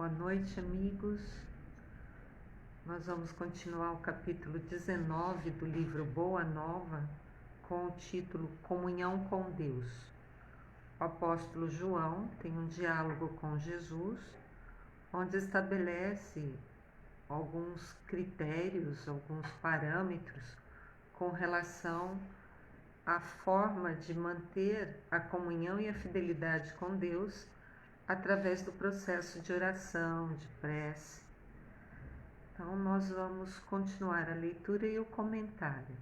Boa noite, amigos. Nós vamos continuar o capítulo 19 do livro Boa Nova, com o título Comunhão com Deus. O apóstolo João tem um diálogo com Jesus, onde estabelece alguns critérios, alguns parâmetros com relação à forma de manter a comunhão e a fidelidade com Deus através do processo de oração, de prece. Então, nós vamos continuar a leitura e o comentário.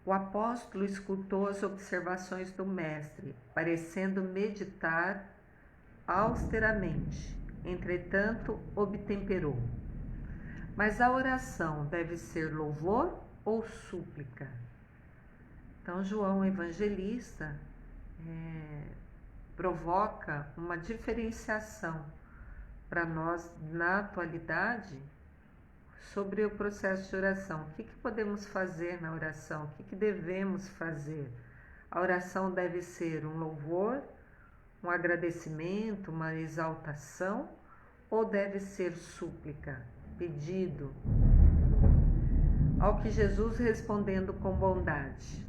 O apóstolo escutou as observações do mestre, parecendo meditar austeramente, entretanto, obtemperou. Mas a oração deve ser louvor ou súplica? Então, João Evangelista provoca uma diferenciação para nós na atualidade sobre o processo de oração. O que podemos fazer na oração? O que devemos fazer? A oração deve ser um louvor, um agradecimento, uma exaltação, ou deve ser súplica, pedido? Ao que Jesus respondendo com bondade: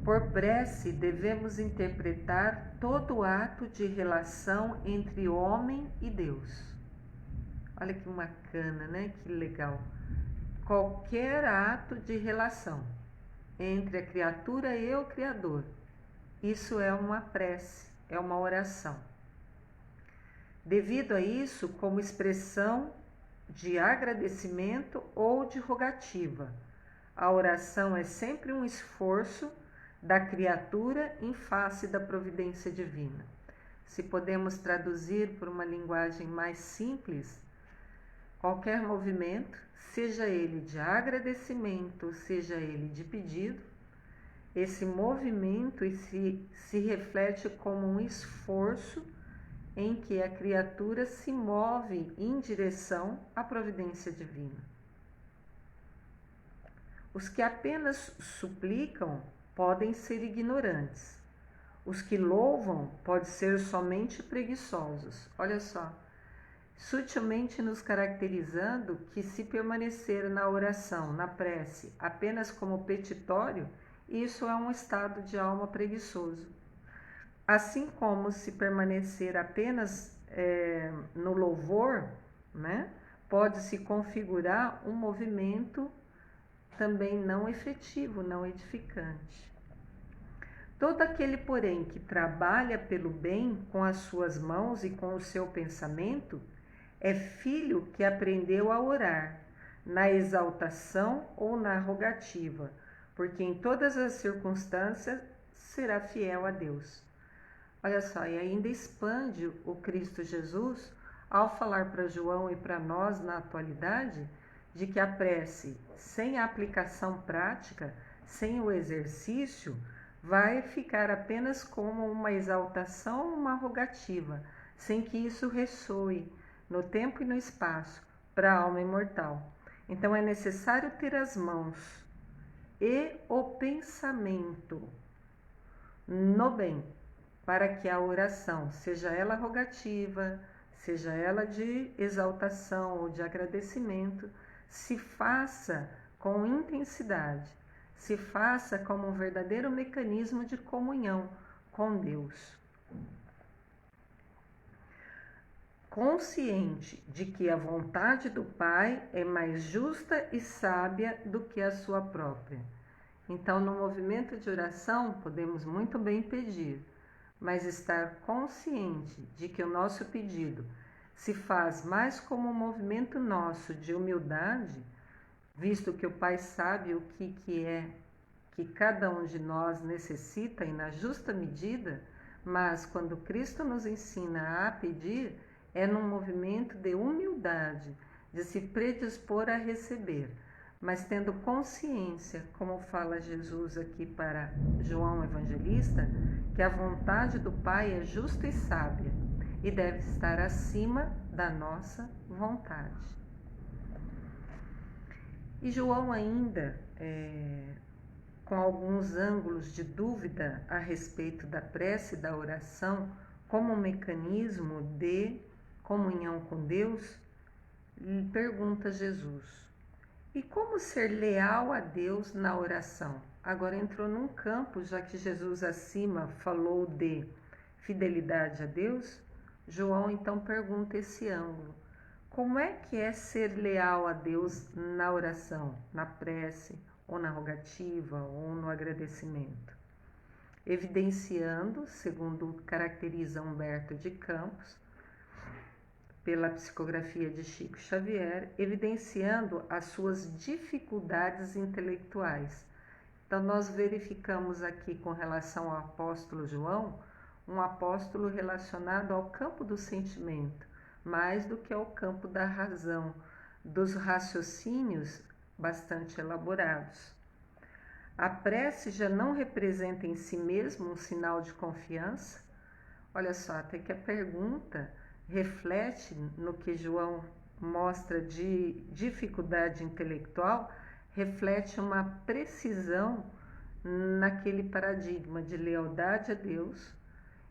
por prece, devemos interpretar todo ato de relação entre homem e Deus. Olha que bacana, né? Que legal. Qualquer ato de relação entre a criatura e o Criador, isso é uma prece, é uma oração. Devido a isso, como expressão de agradecimento ou de rogativa, a oração é sempre um esforço da criatura em face da providência divina. Se podemos traduzir por uma linguagem mais simples, qualquer movimento, seja ele de agradecimento, seja ele de pedido, esse movimento se reflete como um esforço em que a criatura se move em direção à providência divina. Os que apenas suplicam podem ser ignorantes. Os que louvam podem ser somente preguiçosos. Olha só, sutilmente nos caracterizando que se permanecer na oração, na prece, apenas como petitório, isso é um estado de alma preguiçoso. Assim como se permanecer apenas no louvor, né, pode-se configurar um movimento também não efetivo, não edificante. Todo aquele, porém, que trabalha pelo bem com as suas mãos e com o seu pensamento, é filho que aprendeu a orar, na exaltação ou na rogativa, porque em todas as circunstâncias será fiel a Deus. Olha só, e ainda expande o Cristo Jesus ao falar para João e para nós na atualidade, de que a prece, sem a aplicação prática, sem o exercício, vai ficar apenas como uma exaltação, uma rogativa, sem que isso ressoe no tempo e no espaço para a alma imortal. Então é necessário ter as mãos e o pensamento no bem, para que a oração, seja ela rogativa, seja ela de exaltação ou de agradecimento, se faça com intensidade, se faça como um verdadeiro mecanismo de comunhão com Deus. Consciente de que a vontade do Pai é mais justa e sábia do que a sua própria. Então, no movimento de oração, podemos muito bem pedir, mas estar consciente de que o nosso pedido se faz mais como um movimento nosso de humildade, visto que o Pai sabe o que é que cada um de nós necessita e na justa medida, mas quando Cristo nos ensina a pedir, é num movimento de humildade, de se predispor a receber, mas tendo consciência, como fala Jesus aqui para João Evangelista, que a vontade do Pai é justa e sábia e deve estar acima da nossa vontade. E João ainda, com alguns ângulos de dúvida a respeito da prece e da oração como um mecanismo de comunhão com Deus, pergunta Jesus: e como ser leal a Deus na oração? Agora entrou num campo, já que Jesus acima falou de fidelidade a Deus, João então pergunta esse ângulo: como é ser leal a Deus na oração, na prece, ou na rogativa, ou no agradecimento? Evidenciando, segundo caracteriza Humberto de Campos, pela psicografia de Chico Xavier, evidenciando as suas dificuldades intelectuais. Então, nós verificamos aqui com relação ao apóstolo João, um apóstolo relacionado ao campo do sentimento, mais do que ao campo da razão, dos raciocínios bastante elaborados. A prece já não representa em si mesmo um sinal de confiança? Olha só, até que a pergunta reflete no que João mostra de dificuldade intelectual, reflete uma precisão naquele paradigma de lealdade a Deus.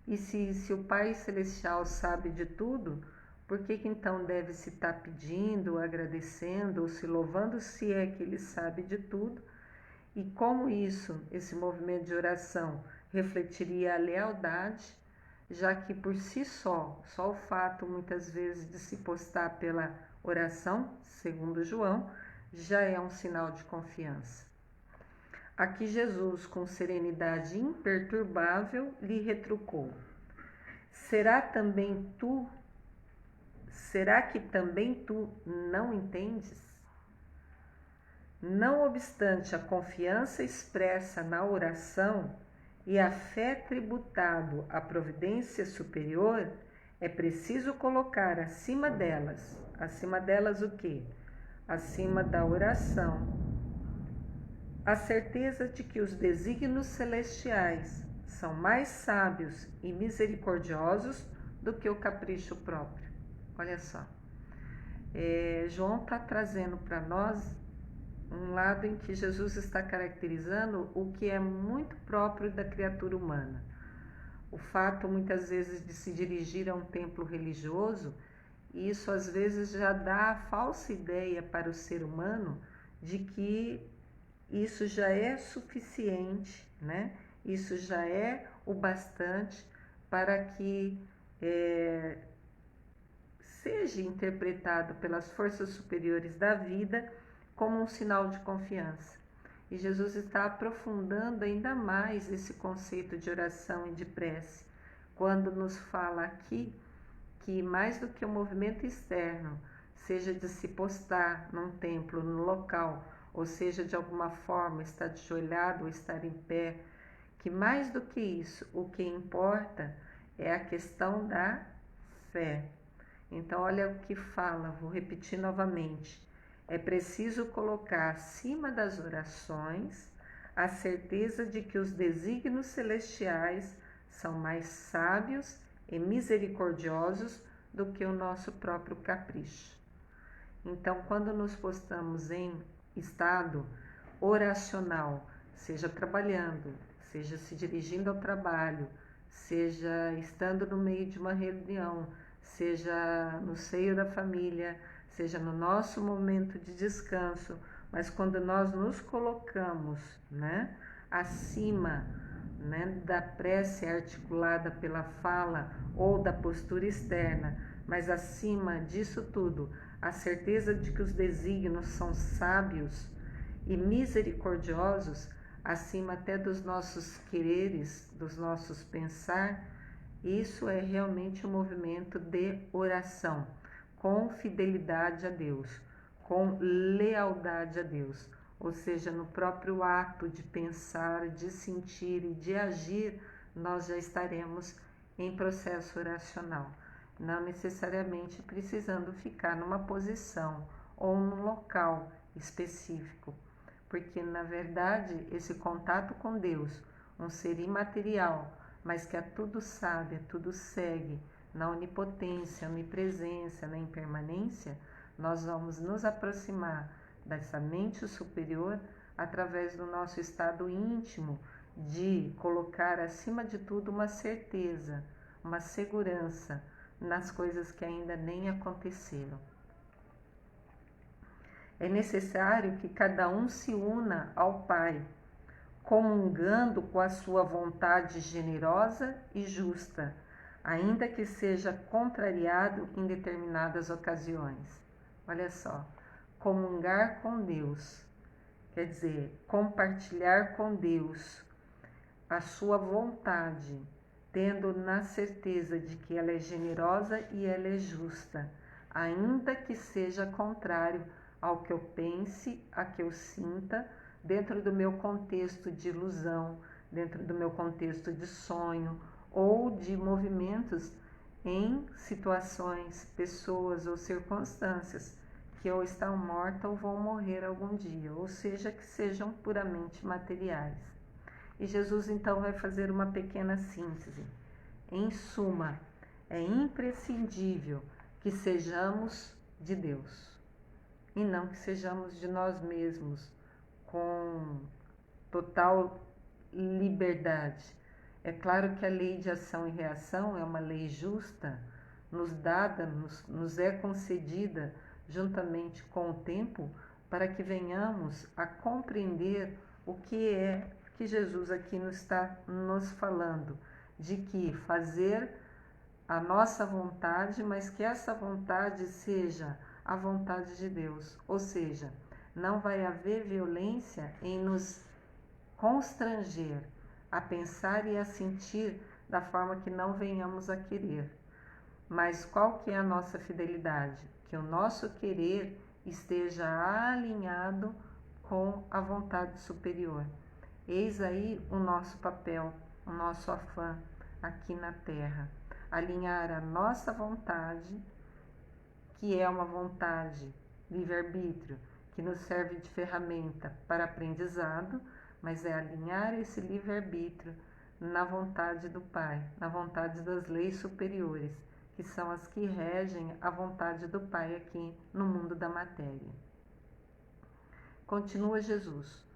E se o Pai Celestial sabe de tudo, por que então deve se estar pedindo, agradecendo ou se louvando, se é que Ele sabe de tudo? E como isso, esse movimento de oração, refletiria a lealdade, já que por si só o fato muitas vezes de se postar pela oração, segundo João, já é um sinal de confiança. Aqui Jesus, com serenidade imperturbável, lhe retrucou: será que também tu não entendes? Não obstante a confiança expressa na oração e a fé tributado à providência superior, é preciso colocar acima delas o quê? Acima da oração, a certeza de que os desígnios celestiais são mais sábios e misericordiosos do que o capricho próprio. Olha só, João está trazendo para nós um lado em que Jesus está caracterizando o que é muito próprio da criatura humana. O fato, muitas vezes, de se dirigir a um templo religioso, isso às vezes já dá a falsa ideia para o ser humano de que isso já é suficiente, né? Isso já é o bastante para que seja interpretado pelas forças superiores da vida como um sinal de confiança. E Jesus está aprofundando ainda mais esse conceito de oração e de prece, quando nos fala aqui que mais do que o movimento externo, seja de se postar num templo, no local, ou seja, de alguma forma estar ajoelhado ou estar em pé, que mais do que isso, o que importa é a questão da fé. Então, olha o que fala, vou repetir novamente. É preciso colocar acima das orações a certeza de que os desígnios celestiais são mais sábios e misericordiosos do que o nosso próprio capricho. Então, quando nos postamos em estado oracional, seja trabalhando, seja se dirigindo ao trabalho, seja estando no meio de uma reunião, seja no seio da família, seja no nosso momento de descanso, mas quando nós nos colocamos, né, acima, né, da prece articulada pela fala ou da postura externa, mas acima disso tudo, a certeza de que os desígnios são sábios e misericordiosos, acima até dos nossos quereres, dos nossos pensar, isso é realmente um movimento de oração, com fidelidade a Deus, com lealdade a Deus, ou seja, no próprio ato de pensar, de sentir e de agir, nós já estaremos em processo oracional, não necessariamente precisando ficar numa posição ou num local específico, porque na verdade esse contato com Deus, um ser imaterial, mas que a tudo sabe, a tudo segue, na onipotência, onipresença, na impermanência, nós vamos nos aproximar dessa mente superior através do nosso estado íntimo de colocar acima de tudo uma certeza, uma segurança nas coisas que ainda nem aconteceram. É necessário que cada um se una ao Pai, comungando com a sua vontade generosa e justa, ainda que seja contrariado em determinadas ocasiões. Olha só, comungar com Deus, quer dizer, compartilhar com Deus a sua vontade, tendo na certeza de que ela é generosa e ela é justa, ainda que seja contrário ao que eu pense, a que eu sinta, dentro do meu contexto de ilusão, dentro do meu contexto de sonho ou de movimentos em situações, pessoas ou circunstâncias que ou estão mortas ou vão morrer algum dia, ou seja, que sejam puramente materiais. E Jesus então vai fazer uma pequena síntese. Em suma, é imprescindível que sejamos de Deus e não que sejamos de nós mesmos com total liberdade. É claro que a lei de ação e reação é uma lei justa, nos é concedida juntamente com o tempo para que venhamos a compreender o que é que Jesus aqui está nos falando, de que fazer a nossa vontade, mas que essa vontade seja a vontade de Deus, ou seja, não vai haver violência em nos constranger a pensar e a sentir da forma que não venhamos a querer. Mas qual que é a nossa fidelidade? Que o nosso querer esteja alinhado com a vontade superior. Eis aí o nosso papel, o nosso afã aqui na Terra. Alinhar a nossa vontade, que é uma vontade livre-arbítrio, que nos serve de ferramenta para aprendizado, mas é alinhar esse livre-arbítrio na vontade do Pai, na vontade das leis superiores, que são as que regem a vontade do Pai aqui no mundo da matéria. Continua Jesus.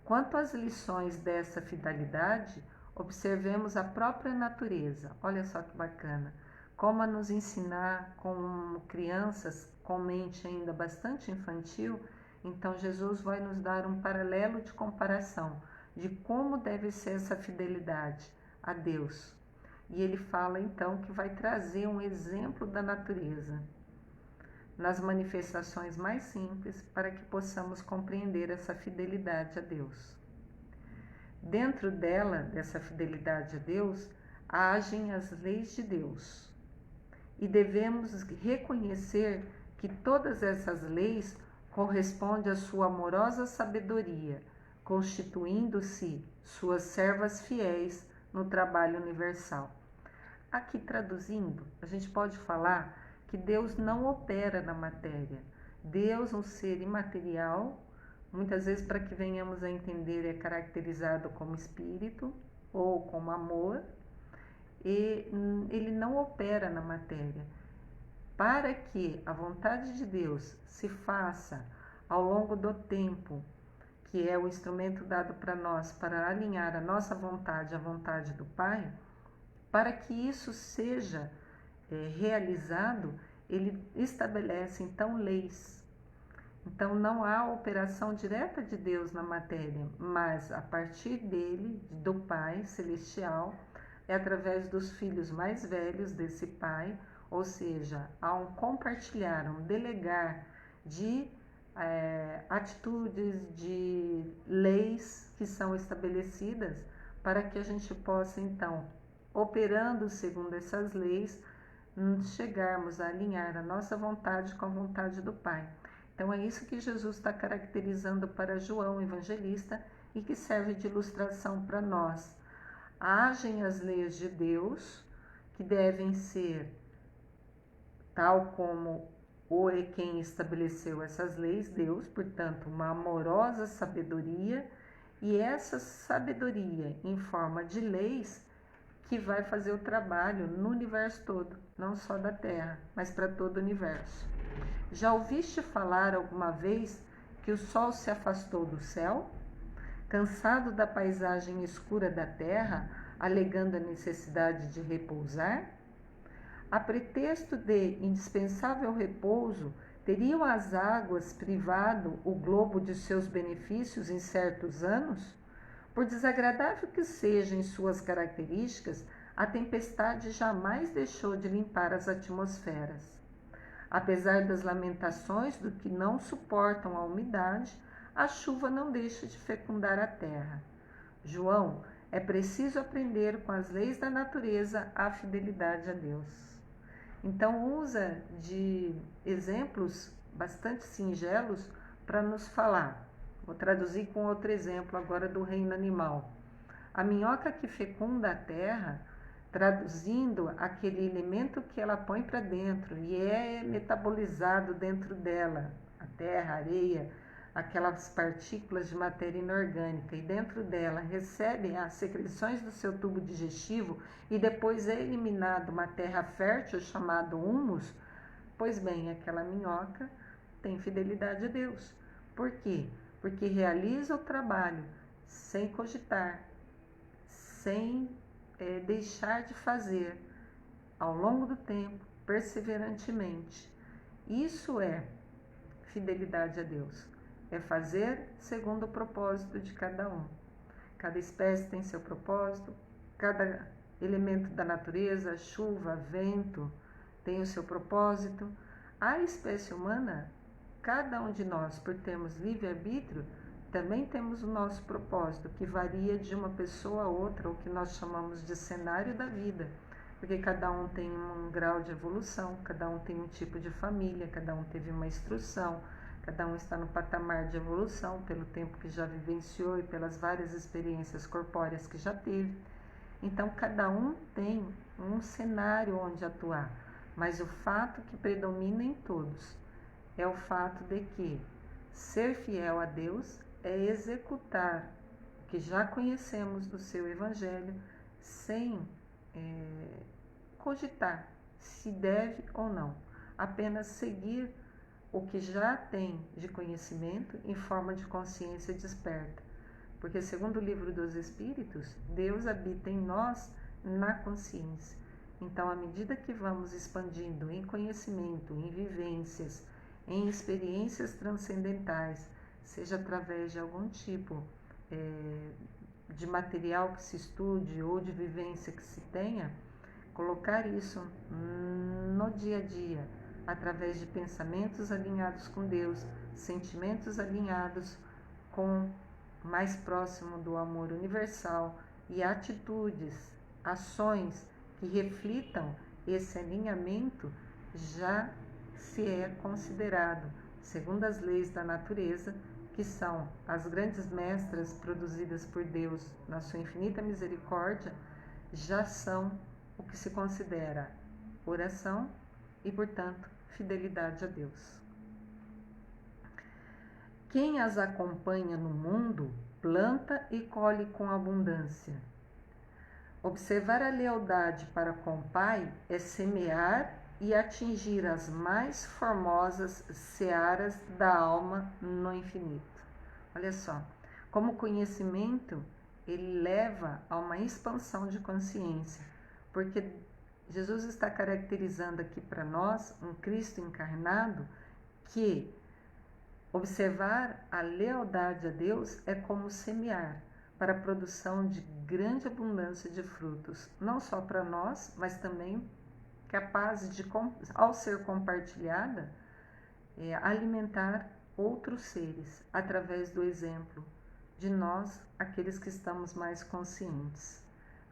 Quanto às lições dessa fidelidade, observemos a própria natureza. Olha só que bacana. Como a nos ensinar como crianças com mente ainda bastante infantil, então Jesus vai nos dar um paralelo de comparação de como deve ser essa fidelidade a Deus. E ele fala então que vai trazer um exemplo da natureza nas manifestações mais simples para que possamos compreender essa fidelidade a Deus. Dentro dela, dessa fidelidade a Deus, agem as leis de Deus. E devemos reconhecer que todas essas leis correspondem à sua amorosa sabedoria, constituindo-se suas servas fiéis no trabalho universal. Aqui traduzindo, a gente pode falar que Deus não opera na matéria. Deus, um ser imaterial, muitas vezes para que venhamos a entender, é caracterizado como espírito ou como amor, e ele não opera na matéria. Para que a vontade de Deus se faça ao longo do tempo, que é o instrumento dado para nós para alinhar a nossa vontade à vontade do Pai, para que isso seja realizado, ele estabelece então leis. Então não há operação direta de Deus na matéria, mas a partir dele, do Pai Celestial, é através dos filhos mais velhos desse Pai, ou seja, há um compartilhar, um delegar de atitudes, de leis que são estabelecidas para que a gente possa então, operando segundo essas leis, chegarmos a alinhar a nossa vontade com a vontade do Pai. Então é isso que Jesus está caracterizando para João Evangelista e que serve de ilustração para nós. Agem as leis de Deus, que devem ser tal como quem estabeleceu essas leis, Deus, portanto, uma amorosa sabedoria, e essa sabedoria em forma de leis que vai fazer o trabalho no universo todo, não só da Terra, mas para todo o universo. Já ouviste falar alguma vez que o Sol se afastou do céu? Cansado da paisagem escura da Terra, alegando a necessidade de repousar? A pretexto de indispensável repouso, teriam as águas privado o globo de seus benefícios em certos anos? Por desagradável que seja em suas características, a tempestade jamais deixou de limpar as atmosferas. Apesar das lamentações do que não suportam a umidade, a chuva não deixa de fecundar a terra. João, é preciso aprender com as leis da natureza a fidelidade a Deus. Então usa de exemplos bastante singelos para nos falar. Vou traduzir com outro exemplo agora do reino animal. A minhoca que fecunda a terra, traduzindo aquele elemento que ela põe para dentro e é metabolizado dentro dela, a terra, a areia, aquelas partículas de matéria inorgânica, e dentro dela recebe as secreções do seu tubo digestivo e depois é eliminado uma terra fértil chamada humus. Pois bem, aquela minhoca tem fidelidade a Deus. Por quê? Porque realiza o trabalho sem cogitar, sem deixar de fazer, ao longo do tempo, perseverantemente. Isso é fidelidade a Deus. É fazer segundo o propósito de cada um. Cada espécie tem seu propósito, cada elemento da natureza, chuva, vento, tem o seu propósito. A espécie humana, cada um de nós, por termos livre-arbítrio, também temos o nosso propósito, que varia de uma pessoa a outra, o que nós chamamos de cenário da vida, porque cada um tem um grau de evolução, cada um tem um tipo de família, cada um teve uma instrução, cada um está no patamar de evolução pelo tempo que já vivenciou e pelas várias experiências corpóreas que já teve. Então, cada um tem um cenário onde atuar, mas o fato que predomina em todos é o fato de que ser fiel a Deus é executar o que já conhecemos do seu Evangelho sem cogitar se deve ou não, apenas seguir o que já tem de conhecimento em forma de consciência desperta. Porque, segundo o Livro dos Espíritos, Deus habita em nós na consciência. Então, à medida que vamos expandindo em conhecimento, em vivências, em experiências transcendentais, seja através de algum tipo de material que se estude ou de vivência que se tenha, colocar isso no dia a dia, através de pensamentos alinhados com Deus, sentimentos alinhados com mais próximo do amor universal e atitudes, ações que reflitam esse alinhamento, já se é considerado, segundo as leis da natureza, que são as grandes mestras produzidas por Deus na sua infinita misericórdia, já são o que se considera oração e, portanto, fidelidade a Deus. Quem as acompanha no mundo, planta e colhe com abundância. Observar a lealdade para com o Pai é semear e atingir as mais formosas searas da alma no infinito. Olha só, como conhecimento, ele leva a uma expansão de consciência, porque Jesus está caracterizando aqui para nós um Cristo encarnado que observar a lealdade a Deus é como semear para a produção de grande abundância de frutos, não só para nós, mas também capaz de, ao ser compartilhada, alimentar outros seres através do exemplo de nós, aqueles que estamos mais conscientes,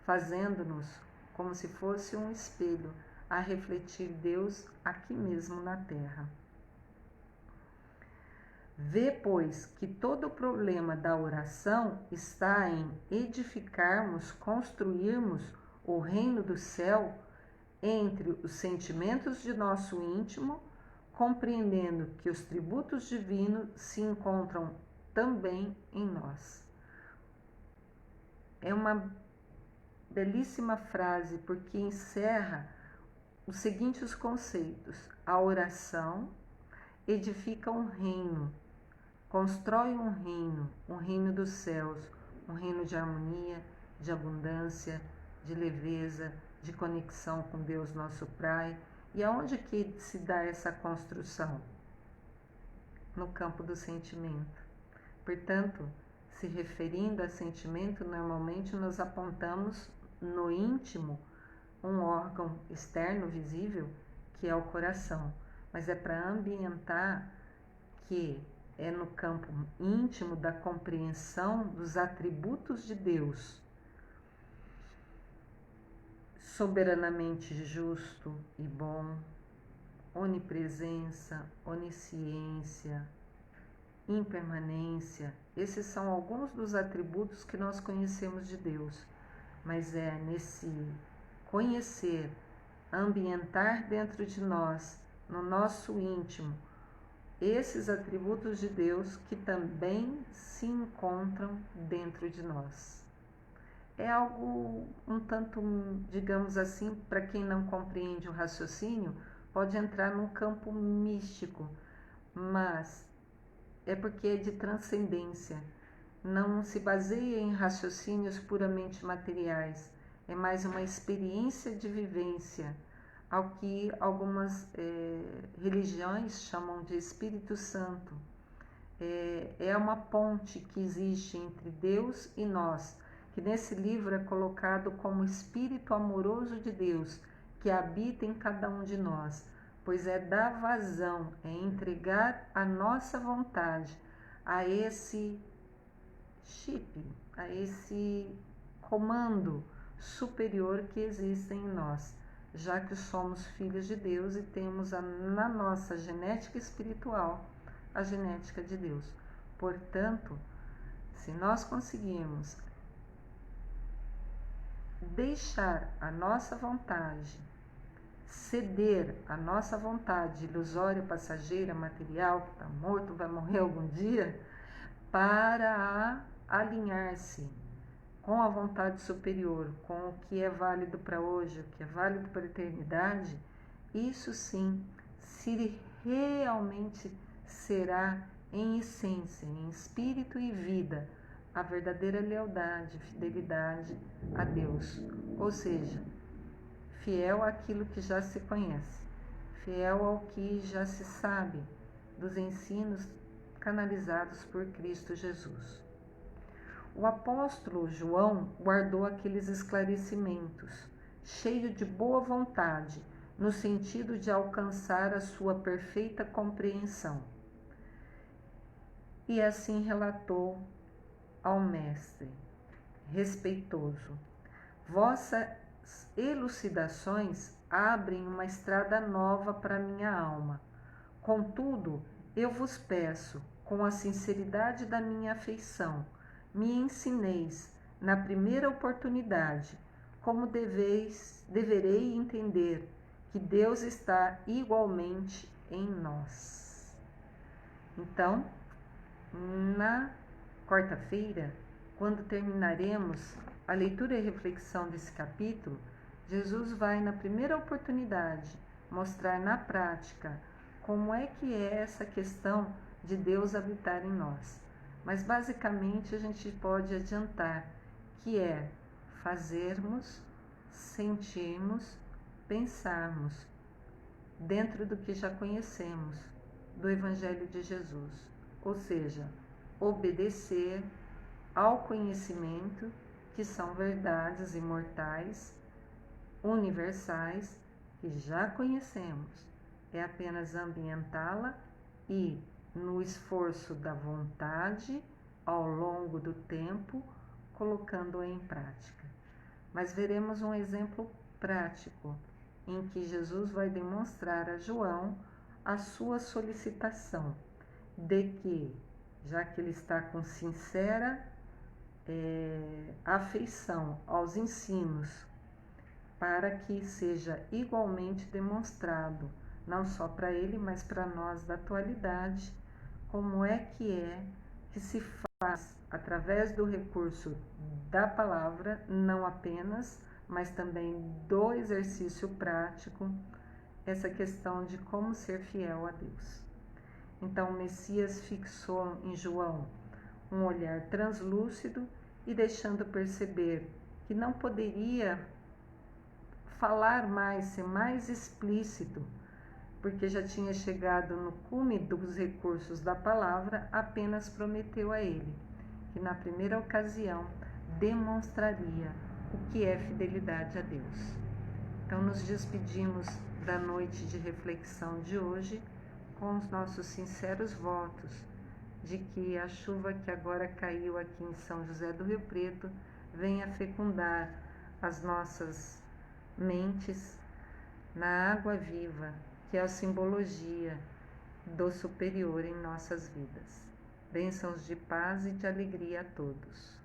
fazendo-nos como se fosse um espelho a refletir Deus aqui mesmo na Terra. Vê, pois, que todo o problema da oração está em edificarmos, construirmos o reino do céu entre os sentimentos de nosso íntimo, compreendendo que os tributos divinos se encontram também em nós. É uma belíssima frase, porque encerra os seguintes conceitos: a oração edifica um reino, constrói um reino dos céus, um reino de harmonia, de abundância, de leveza, de conexão com Deus, nosso Pai. E aonde que se dá essa construção? No campo do sentimento. Portanto, se referindo a sentimento, normalmente nós apontamos no íntimo um órgão externo visível, que é o coração. Mas é para ambientar que é no campo íntimo da compreensão dos atributos de Deus, soberanamente justo e bom, onipresença, onisciência, impermanência. Esses são alguns dos atributos que nós conhecemos de Deus, mas é nesse conhecer, ambientar dentro de nós, no nosso íntimo, esses atributos de Deus que também se encontram dentro de nós. É algo um tanto, digamos assim, para quem não compreende o raciocínio, pode entrar num campo místico, mas é porque é de transcendência. Não se baseia em raciocínios puramente materiais, é mais uma experiência de vivência, ao que algumas religiões chamam de Espírito Santo. É uma ponte que existe entre Deus e nós, que nesse livro é colocado como Espírito amoroso de Deus, que habita em cada um de nós, pois é dar vazão, é entregar a nossa vontade a esse chip, a esse comando superior que existe em nós, já que somos filhos de Deus e temos na nossa genética espiritual a genética de Deus. Portanto, se nós conseguirmos deixar a nossa vontade, ceder a nossa vontade ilusória, passageira, material, que está morto, vai morrer algum dia, para alinhar-se com a vontade superior, com o que é válido para hoje, o que é válido para a eternidade, isso sim, se realmente será em essência, em espírito e vida, a verdadeira lealdade, fidelidade a Deus, ou seja, fiel àquilo que já se conhece, fiel ao que já se sabe dos ensinos canalizados por Cristo Jesus. O apóstolo João guardou aqueles esclarecimentos, cheio de boa vontade, no sentido de alcançar a sua perfeita compreensão. E assim relatou ao mestre, respeitoso: vossas elucidações abrem uma estrada nova para minha alma. Contudo, eu vos peço, com a sinceridade da minha afeição, me ensineis, na primeira oportunidade, como deverei entender que Deus está igualmente em nós. Então, na quarta-feira, quando terminaremos a leitura e reflexão desse capítulo, Jesus vai, na primeira oportunidade, mostrar na prática como é que é essa questão de Deus habitar em nós. Mas basicamente a gente pode adiantar que é fazermos, sentirmos, pensarmos dentro do que já conhecemos do Evangelho de Jesus, ou seja, obedecer ao conhecimento que são verdades imortais, universais, que já conhecemos. É apenas ambientá-la e, no esforço da vontade, ao longo do tempo, colocando-a em prática. Mas veremos um exemplo prático, em que Jesus vai demonstrar a João a sua solicitação de que, já que ele está com sincera afeição aos ensinos, para que seja igualmente demonstrado, não só para ele, mas para nós da atualidade, como é que se faz através do recurso da palavra, não apenas, mas também do exercício prático, essa questão de como ser fiel a Deus. Então, o Messias fixou em João um olhar translúcido e deixando perceber que não poderia falar mais, ser mais explícito, porque já tinha chegado no cume dos recursos da palavra, apenas prometeu a ele que na primeira ocasião demonstraria o que é fidelidade a Deus. Então nos despedimos da noite de reflexão de hoje com os nossos sinceros votos de que a chuva que agora caiu aqui em São José do Rio Preto venha fecundar as nossas mentes na água viva, que é a simbologia do superior em nossas vidas. Bênçãos de paz e de alegria a todos.